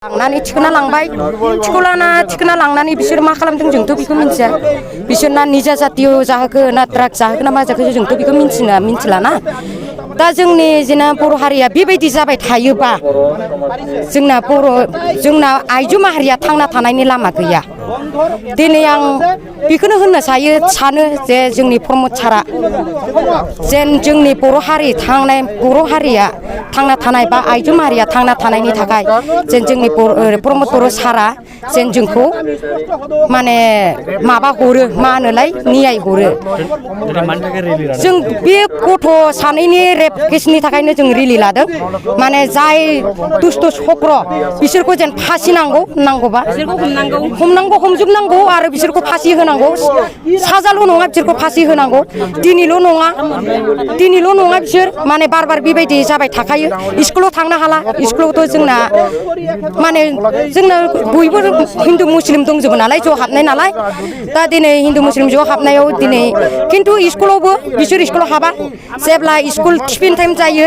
लांनानै थिखोना लांनानै बिसोर मा खालामदों जोंथ' बेखौ मिथिया बिसोरना निजा जातीय जाहोखो ना ड्राग जाहोखो ना मा जाखो जोंथ' बेखौ मिथिलाना दा जोंनि जेना बर' हारिया बेबायदि जाबाय थायोबा जोंना आइजो माहारिया थांना थानायनि लामा गैया दिनै आं बेखौनो होननो सानो जे जोंनि प्रमद सारा जेन जोंनि बर' हारिया थांना थानाय बा आइजो माहारिया थांना थानायनि थाखाय जेन जोंनि प्रमद बर' सारा जेन जोंखौ माने माबा हरो मा होनोलाय नियाय हरो जों बे गथ' सानैनि रेप केसनि थाखायनो जों रिलि लादों माने जाय दुस्त चक्र बिसोरखौ जेन फासि नांगौबा हमजोबनांगौ आरो बिसोरखौ फासि होनांगौ साजाल' नङा बिसोरखौ फासि होनांगौ दिनैल' नङा बिसोर माने बार बेबायदि जाबाय थाखायो स्कुलाव थांनो हाला स्कुलावथ' जोंना बयबो हिन्दु मुस्लिम दंजोबो नालाय ज' हाबनाय नालाय दा दिनै हिन्दु मुस्लिम ज' हाबनायाव दिनै खिन्थु स्कुलावबो बिसोर स्कुलाव हाबा जेब्ला स्कुल टिफिन टाइम जायो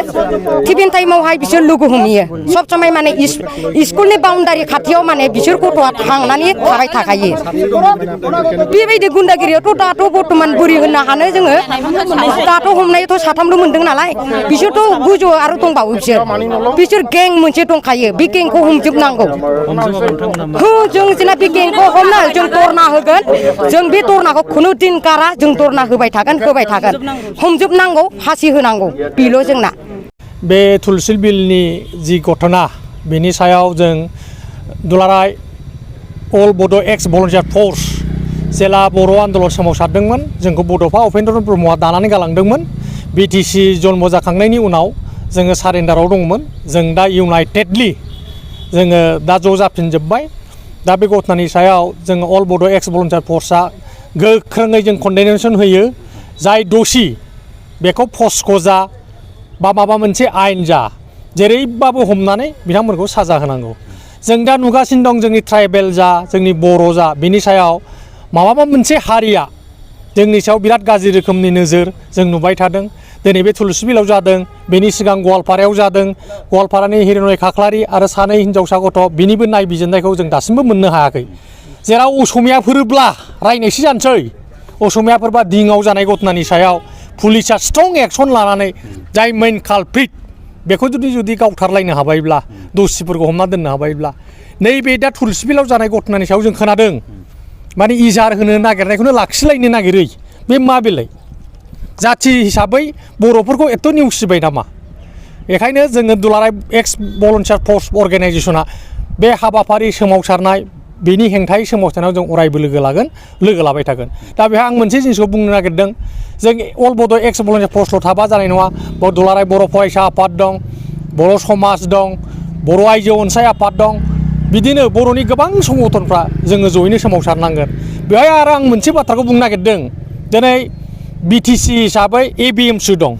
टिफिन टाइमावहाय बिसोर लोगो हमहैयो सब समाय माने स्कुलनि बाउन्डारि खाथियाव माने बिसोर गथ'आ थांनानै थाबाय थाखायो बेबायदि गुन्डागिरियावथ' दाथ' बर्थमान बोरै होननो हानो जोङो दाथ' हमनायाथ' साथामल' मोनदों नालाय बिसोरथ' गोजौ आरो दंबावो बिसोर गें मोनसे दंखायो बे गेंखौ हमजोबनांगौ जों जेना बे गेंखौ हमना जों दरना होगोन जों बे दरनाखौ खुनु दिन गारा जों दरना होबाय थागोन हमजोबनांगौ फासि होनांगौ बेल' जोंना बे थुलसिल बिलनि जि घटना बेनि सायाव जों दुलाराय अल बड' एक्स भलन्टियार फर्स जेला बर' आन्दलन सोमावसारदोंमोन जोंखौ बड'फा उपेन्द्र ब्रह्मआ दानानै गालांदोंमोन बिटिसि जन्म जाखांनायनि उनाव जोङो सारेन्डाराव दंमोन जों दा इउनाइटेडलि जोङो दा ज' जाफिनजोब्बाय दा बे घटनानि सायाव जोङो अल बड' एक्स भलन्टियार फर्सआ गोख्रोङै जों कन्डेनेसन होयो जाय दसि बेखौ फस्क' जा बा माबा मोनसे आयेन जा जेरैबाबो हमनानै बिथांमोनखौ साजा होनांगौ जों दा नुगासिनो दं जोंनि ट्राइबेल जा जोंनि बर' जा बिनि सायाव माबा मोनसे हारिया जोंनि सायाव बिराद गाज्रि रोखोमनि नोजोर जों नुबाय थादों दिनै बे थुलसिबिलाव जादों बेनि सिगां गवालपारायाव जादों गवालपारानि हिरण्य खाख्लारि आरो सानै हिनजावसा गथ' बिनिबो नायबिजिरनायखौ जों दासिमबो मोननो हायाखै जेराव असमियाफोरब्ला रायनायसो जानोसै असमियाफोरबा दिङाव जानाय घटनानि सायाव पुलिसा स्ट्रं एक्सन लानानै जाय मेइन कालप्रिट बेखौ जुदि गावथारलायनो हाबायब्ला दसिफोरखौ हमना दोननो हाबायब्ला नैबे दा थुलसिबिलाव जानाय घटनानि सायाव जों खोनादों माने इजार होनो नागिरनायखौनो लाखिलायनो नागिरै बे मा बेलाय जाथि हिसाबै बर'फोरखौ एथ' नेवसिबाय नामा बेखायनो जोङो दुलाराय एक्स भलन्टियार फर्स अर्गेनाइजेसना बे हाबाफारि सोमावसारनाय बेनि हेंथायै सोमावसारनायाव जों अरायबो लोगो लाबाय थागोन दा बेहा आं मोनसे जिनिसखौ बुंनो नागिरदों जों अल बड' एक्स भलन्टियार फर्सल' थाबा जानाय नङा दुलाराय बर' फरायसा आफाद दं बर' समाज दं बर' आइजो अनसाय आफाद दं बिदिनो बर'नि गोबां संगठनफ्रा जोङो जयैनो सोमावसारनांगोन बेवहाय आरो आं मोनसे बाथ्राखौ बुंनो नागिरदों दिनै बिटिसि हिसाबै एबिएमसु दं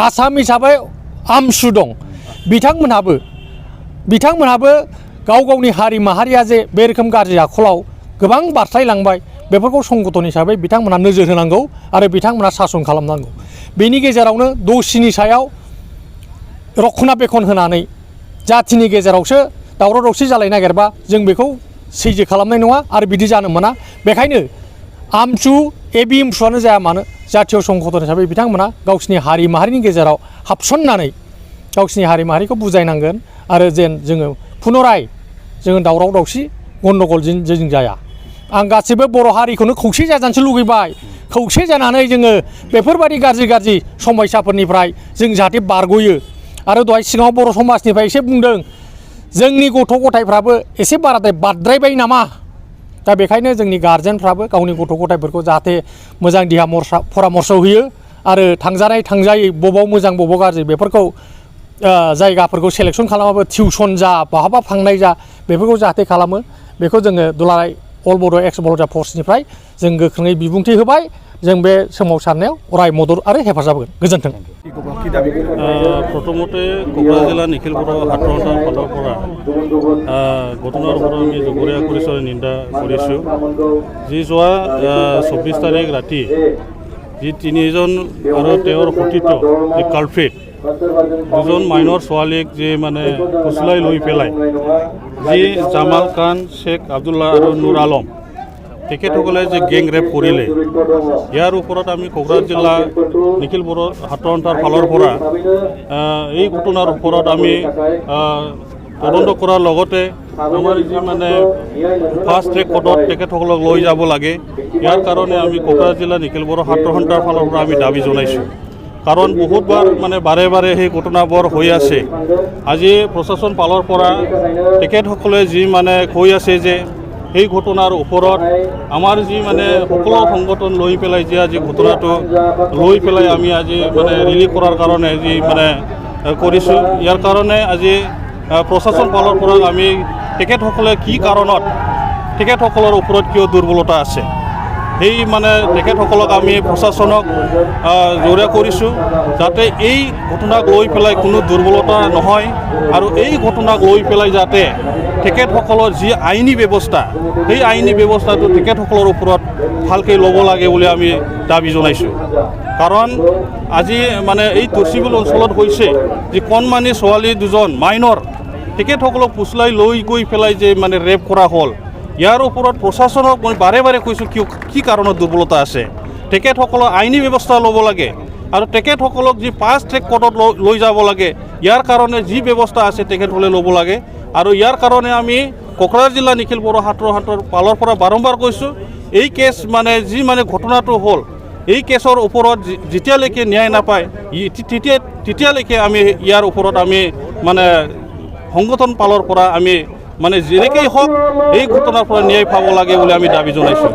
आसाम हिसाबै आमसु दं बिथांमोनहाबो गाव गावनि हारि माहारिया जे बे रोखोम गाज्रि आखलाव गोबां बारस्लायलांबाय बेफोरखौ संगठन हिसाबै बिथांमोनहा नोजोर होनांगौ आरो बिथांमोनहा सासन खालामनांगौ बेनि गेजेरावनो दसिनि सायाव रक्षनाबेखन होनानै जाथिनि गेजेरावसो दावराव दावसि जालायनो नागिरबा जों बेखौ सैज्य खालामनाय नङा आरो बिदि जानो मोना बेखायनो आमसु एबिएमसुआनो जाया मानो जातीय संगठन हिसाबै बिथांमोना गावसिनि हारि माहारिनि गेजेराव हाबसननानै गावसिनि हारि माहारिखौ बुजायनांगोन आरो जेन जोङो पुनराय जोङो दावराव दावसि गन्दगल जों जाया आं गासिबो बर' हारिखौनो खौसे जाजानोसो लुगैबाय खौसे जानानै जोङो बेफोरबायदि गाज्रि समयसाफोरनिफ्राय जों जाहाथे बारग'यो आरो दहाय सिगाङाव बर' समाजनिफ्राय एसे बुंदों जोंनि गथ' गथायफ्राबो एसे बाद्रायबाय नामा दा बेखायनो जोंनि गार्जेनफ्राबो गावनि गथ' गथायफोरखौ जाहाथे मोजां देहा परामर्श होयो आरो थांजायै बबाव मोजां बबाव गाज्रि बेफोरखौ जायगाफोरखौ सेलेक्सन खालामाबो टिउसन जा बहाबा फांनाय जा बेफोरखौ जाहाथे खालामो बेखौ जोङो दुलाराय अल बड' एक्स भलन्टियार फर्सनिफ्राय जों गोख्रोङै बिबुंथि होबाय जों बे सोमावसारनायाव अराय मदद आरो हेफाजाब होगोन गोजोन्थों प्रथमते क'क्राझार जिल्ला निखिल बर' हाथर फाলৰ পৰা ঘটনাৰ ওপৰত আমি জগৰীয়া পৰিচয় নিন্দা কৰিছোঁ যি যোৱা 24 তাৰিখ ৰাতি যি তিনিজন আৰু তেওঁৰ সতীৰ্থ যি কালপ্ৰিট দুজন মাইনৰ ছোৱালীক যে মানে ফুচলাই লৈ পেলাই যি জামাল খান শেখ আব্দুল্লাহ আৰু নুৰ আলম তেখেতসকলে যে গেং ৰেপ কৰিলে ইয়াৰ ওপৰত আমি কোকৰাঝাৰ জিলা নিখিল বড়ো ছাত্ৰ সন্থাৰ ফালৰ পৰা এই ঘটনাৰ ওপৰত আমি তদন্ত কৰাৰ লগতে আমাৰ যি মানে ফাষ্ট ট্ৰেক কোৰ্টত তেখেতসকলক লৈ যাব লাগে ইয়াৰ কাৰণে আমি কোকৰাঝাৰ জিলা নিখিল বড়ো ছাত্ৰ সন্থাৰ ফালৰ পৰা আমি দাবী জনাইছোঁ কাৰণ বহুতবাৰ মানে বাৰে বাৰে সেই ঘটনাবোৰ হৈ আছে আজি প্ৰশাসন ফালৰ পৰা তেখেতসকলে যি মানে কৈ আছে যে এই ঘটনাৰ ওপৰত আমাৰ যি মানে সকলো সংগঠন লৈ পেলাই যে আজি ঘটনাটো লৈ পেলাই আমি আজি মানে ৰিলিজ কৰাৰ কাৰণে যি মানে কৰিছোঁ ইয়াৰ কাৰণে আজি প্ৰশাসন ফালৰ পৰা আমি তেখেতসকলে কি কাৰণত তেখেতসকলৰ ওপৰত কিয় দুৰ্বলতা আছে সেই মানে তেখেতসকলক আমি প্ৰশাসনক জোৰা কৰিছোঁ যাতে এই ঘটনাক লৈ পেলাই কোনো দুৰ্বলতা নহয় আৰু এই ঘটনাক লৈ পেলাই যাতে তেখেতসকলৰ যি আইনী ব্যৱস্থা সেই আইনী ব্যৱস্থাটো তেখেতসকলৰ ওপৰত ভালকৈ ল'ব লাগে বুলি আমি দাবী জনাইছোঁ কাৰণ আজি মানে এই তুলসীবিল অঞ্চলত হৈছে যে কণমানি ছোৱালী দুজন মাইনৰ তেখেতসকলক পুচলাই লৈ গৈ পেলাই যে মানে ৰেপ কৰা হ'ল ইয়াৰ ওপৰত প্ৰশাসনক মই বাৰে বাৰে কৈছোঁ কি কাৰণত দুৰ্বলতা আছে তেখেতসকলৰ আইনী ব্যৱস্থা ল'ব লাগে আৰু তেখেতসকলক যি ফাষ্ট ট্ৰেক কোৰ্টত লৈ যাব লাগে ইয়াৰ কাৰণে যি ব্যৱস্থা আছে তেখেতসকলে ল'ব লাগে আৰু ইয়াৰ কাৰণে আমি কোকৰাঝাৰ জিলা নিখিল বড়ো ছাত্ৰ সন্থাৰ ফালৰ পৰা বাৰম্বাৰ কৈছোঁ এই কেছ মানে যি মানে ঘটনাটো হ'ল এই কেছৰ ওপৰত যেতিয়ালৈকে ন্যায় নাপায় তেতিয়ালৈকে আমি ইয়াৰ ওপৰত আমি মানে সংগঠন ফালৰ পৰা আমি মানে যেনেকেই হওক এই ঘটনাৰ পৰা ন্যায় পাব লাগে বুলি আমি দাবী জনাইছোঁ